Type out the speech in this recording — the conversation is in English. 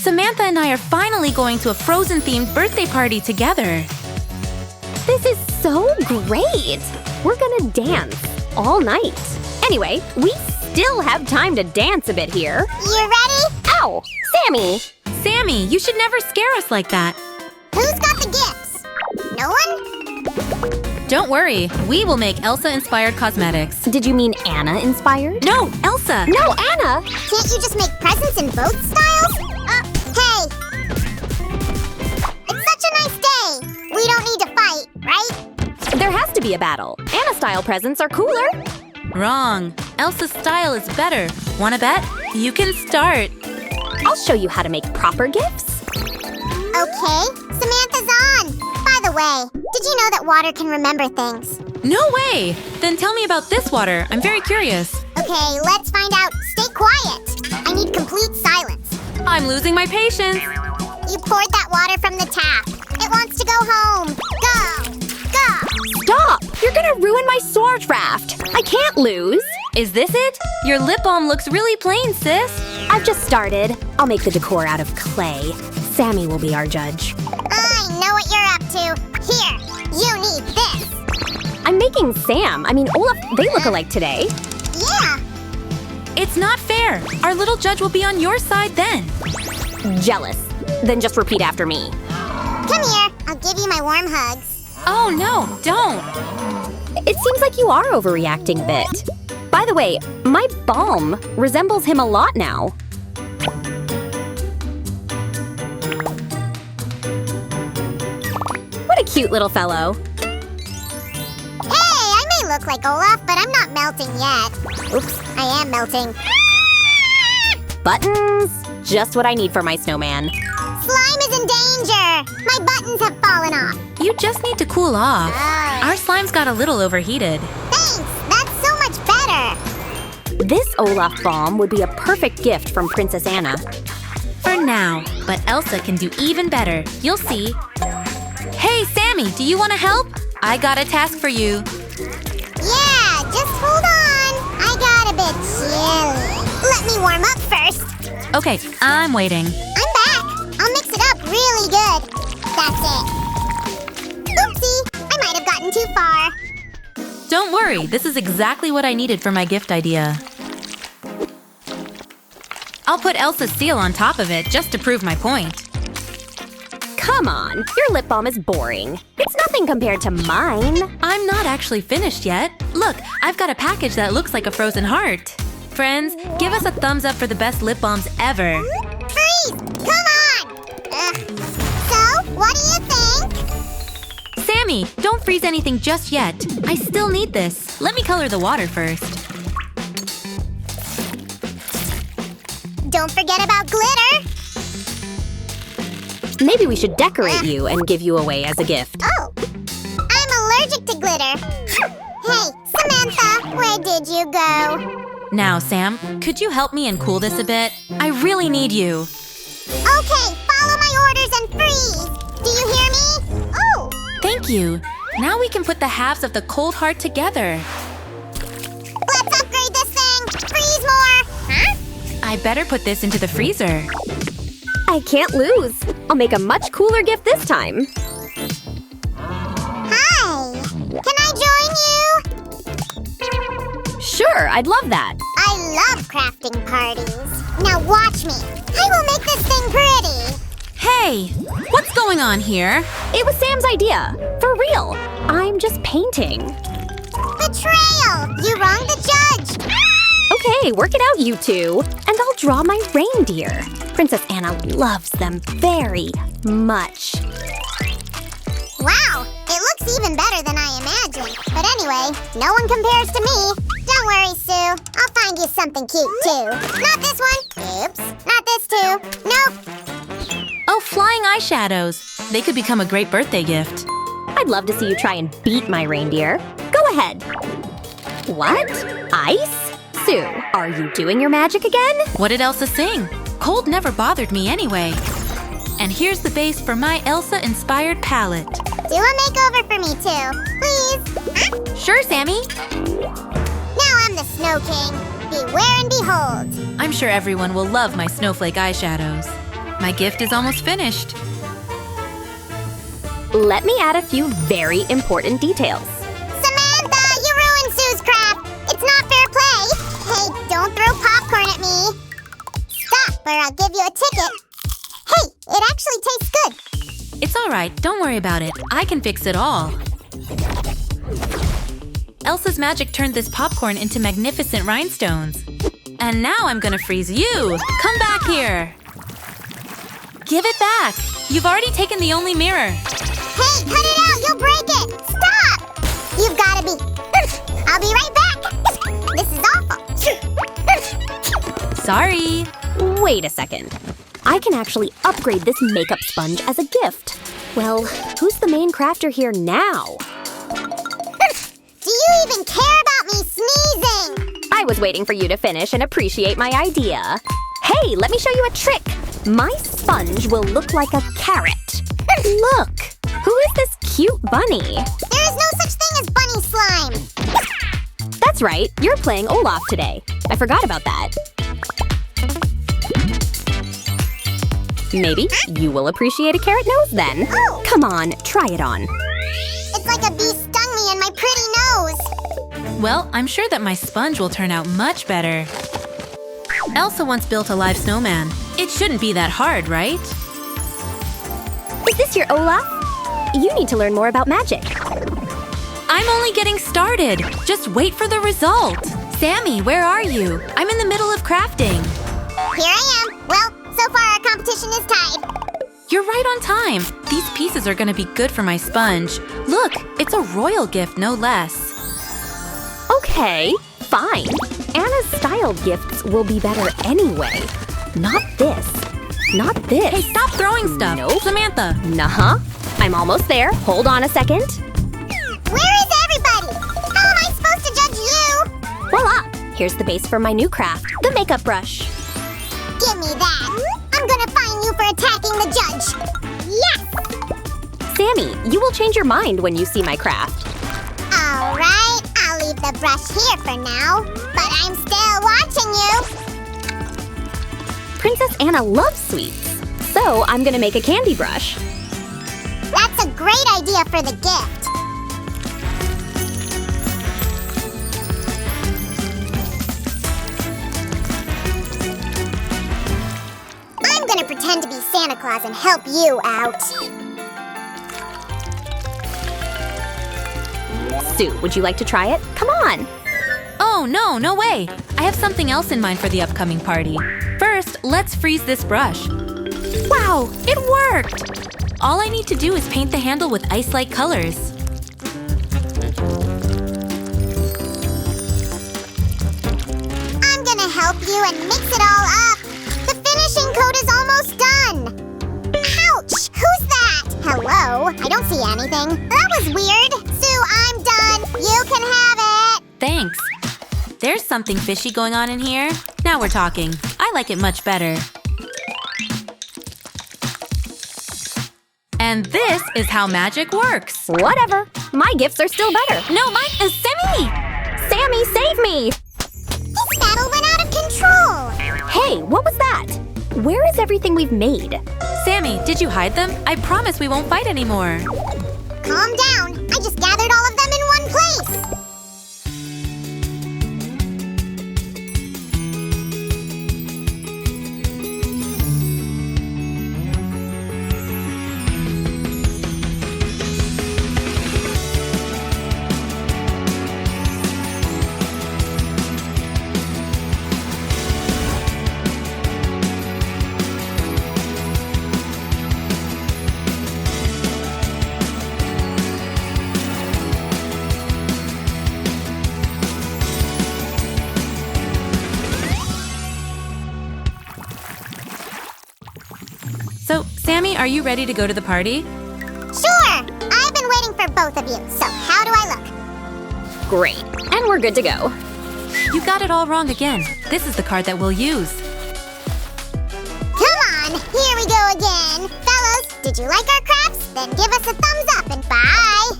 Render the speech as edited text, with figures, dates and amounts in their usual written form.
Samantha and I are finally going to a Frozen-themed birthday party together. This is so great! We're gonna dance all night. Anyway, we still have time to dance a bit here. You ready? Ow! Sammy! Sammy, you should never scare us like that. Who's got the gifts? No one? Don't worry, we will make Elsa-inspired cosmetics. Did you mean Anna-inspired? No, Elsa! No, Anna! Can't you just make presents in both styles? Hey! It's such a nice day! We don't need to fight, right? There has to be a battle. Anna-style presents are cooler. Wrong. Elsa's style is better. Wanna bet? You can start. I'll show you how to make proper gifts. Okay, Samantha's on! By the way, did you know that water can remember things? No way! Then tell me about this water. I'm very curious. Okay, let's find out. Stay quiet! I need complete silence. I'm losing my patience. You poured that water from the tap. It wants to go home. Go! Go! Stop! You're gonna ruin my sword raft. I can't lose. Is this it? Your lip balm looks really plain, sis. I've just started. I'll make the decor out of clay. Sammy will be our judge. I know what you're up to. Here, you need this. I'm making Olaf, they look alike today. Yeah. It's not fair. Our little judge will be on your side then. Jealous. Then just repeat after me. Come here. I'll give you my warm hugs. Oh no, don't. It seems like you are overreacting a bit. By the way, my balm resembles him a lot now. What a cute little fellow. Hey, I may look like Olaf, but I'm not melting yet. Oops, I am melting. Buttons. Just what I need for my snowman. Slime is in danger. My buttons have fallen off. You just need to cool off. Oh. Our slime's got a little overheated. Thanks, that's so much better. This Olaf balm would be a perfect gift from Princess Anna. For now, but Elsa can do even better. You'll see. Hey, Sammy, do you want to help? I got a task for you. Yeah, just hold on. I got a bit chilly. Let me warm up first. Okay, I'm waiting. I'm back. I'll mix it up really good. That's it. Oopsie, I might have gotten too far. Don't worry, this is exactly what I needed for my gift idea. I'll put Elsa's seal on top of it just to prove my point. Come on, your lip balm is boring. It's nothing compared to mine. I'm not actually finished yet. Look, I've got a package that looks like a frozen heart. Friends, give us a thumbs up for the best lip balms ever. Freeze! Come on! So, what do you think? Sammy, don't freeze anything just yet. I still need this. Let me color the water first. Don't forget about glitter. Maybe we should decorate you and give you away as a gift. Oh, I'm allergic to glitter. Hey, Samantha, where did you go? Now, Sam, could you help me and cool this a bit? I really need you. Okay, follow my orders and freeze. Do you hear me? Oh, Thank you. Now we can put the halves of the cold heart together. let's upgrade this thing. Freeze more. Huh? I better put this into the freezer. I can't lose. I'll make a much cooler gift this time. Hi. Can I join you? Sure, I'd love that. I love crafting parties. Now watch me. I will make this thing pretty. Hey, what's going on here? It was Sam's idea. For real. I'm just painting. Betrayal! You wronged the judge. Okay, work it out, you two. And I'll draw my reindeer. Princess Anna loves them very much. Wow, it looks even better than I imagined. But anyway, no one compares to me. Don't worry, Sue. I'll find you something cute, too. Not this one. Oops. Not this, too. Nope. Oh, flying eyeshadows. They could become a great birthday gift. I'd love to see you try and beat my reindeer. Go ahead. What? Ice? Sue, are you doing your magic again? What did Elsa sing? Cold never bothered me anyway. And here's the base for my Elsa-inspired palette. Do a makeover for me, too. Please. Huh? Sure, Sammy. Now I'm the Snow King. Beware and behold. I'm sure everyone will love my snowflake eyeshadows. My gift is almost finished. Let me add a few very important details. Samantha, you ruined Sue's craft. It's not fair play. Hey, don't throw popcorn at me. Stop, or I'll give you a ticket. Hey, it actually tastes good. It's all right, don't worry about it. I can fix it all. Elsa's magic turned this popcorn into magnificent rhinestones. And now I'm gonna freeze you! Come back here! Give it back! You've already taken the only mirror. Hey, cut it out! You'll break it! Stop! You've gotta be... I'll be right back! This is awful! Sorry. Wait a second. I can actually upgrade this makeup sponge as a gift. Well, who's the main crafter here now? Do you even care about me sneezing? I was waiting for you to finish and appreciate my idea. Hey, let me show you a trick. My sponge will look like a carrot. Look! Who is this cute bunny? There is no such thing as bunny slime! That's right, you're playing Olaf today. I forgot about that. Maybe you will appreciate a carrot nose then. Oh. Come on, try it on. It's like a bee stung me in my pretty nose! Well, I'm sure that my sponge will turn out much better. Elsa once built a live snowman. It shouldn't be that hard, right? Is this your Olaf? You need to learn more about magic. I'm only getting started. Just wait for the result. Sammy, where are you? I'm in the middle of crafting. Here I am. Well, so far our competition is tied. You're right on time. These pieces are gonna be good for my sponge. Look, it's a royal gift, no less. Okay, fine. Anna's styled gifts will be better anyway. Not this. Not this. Hey, stop throwing stuff. Nope. Samantha. Nuh-huh. I'm almost there. Hold on a second. Where is everybody? How am I supposed to judge you? Voila! Here's the base for my new craft, the makeup brush. Give me that. I'm gonna fine you for attacking the judge. Yes! Sammy, you will change your mind when you see my craft. All right, I'll leave the brush here for now. But I'm still watching you. Princess Anna loves sweets, so I'm gonna make a candy brush. That's a great idea for the gift. I'm gonna pretend to be Santa Claus and help you out. Sue, would you like to try it? Come on! Oh, no way. I have something else in mind for the upcoming party. First, let's freeze this brush. Wow, it worked! All I need to do is paint the handle with ice-like colors. I'm gonna help you and mix it all up. The finishing coat is almost done. Ouch! Who's that? Hello? I don't see anything. That was weird. Sue, I'm done. You can have it. Thanks. There's something fishy going on in here. Now we're talking. I like it much better. And this is how magic works. Whatever. My gifts are still better. No, mine is Sammy! Sammy, save me! This battle went out of control. Hey, what was that? Where is everything we've made? Sammy, did you hide them? I promise we won't fight anymore. Calm down. I just gathered all of them in one place. So, Sammy, are you ready to go to the party? Sure. I've been waiting for both of you. So how do I look? Great. And we're good to go. You got it all wrong again. This is the card that we'll use. Come on. Here we go again. Fellows, did you like our crafts? Then give us a thumbs up and bye.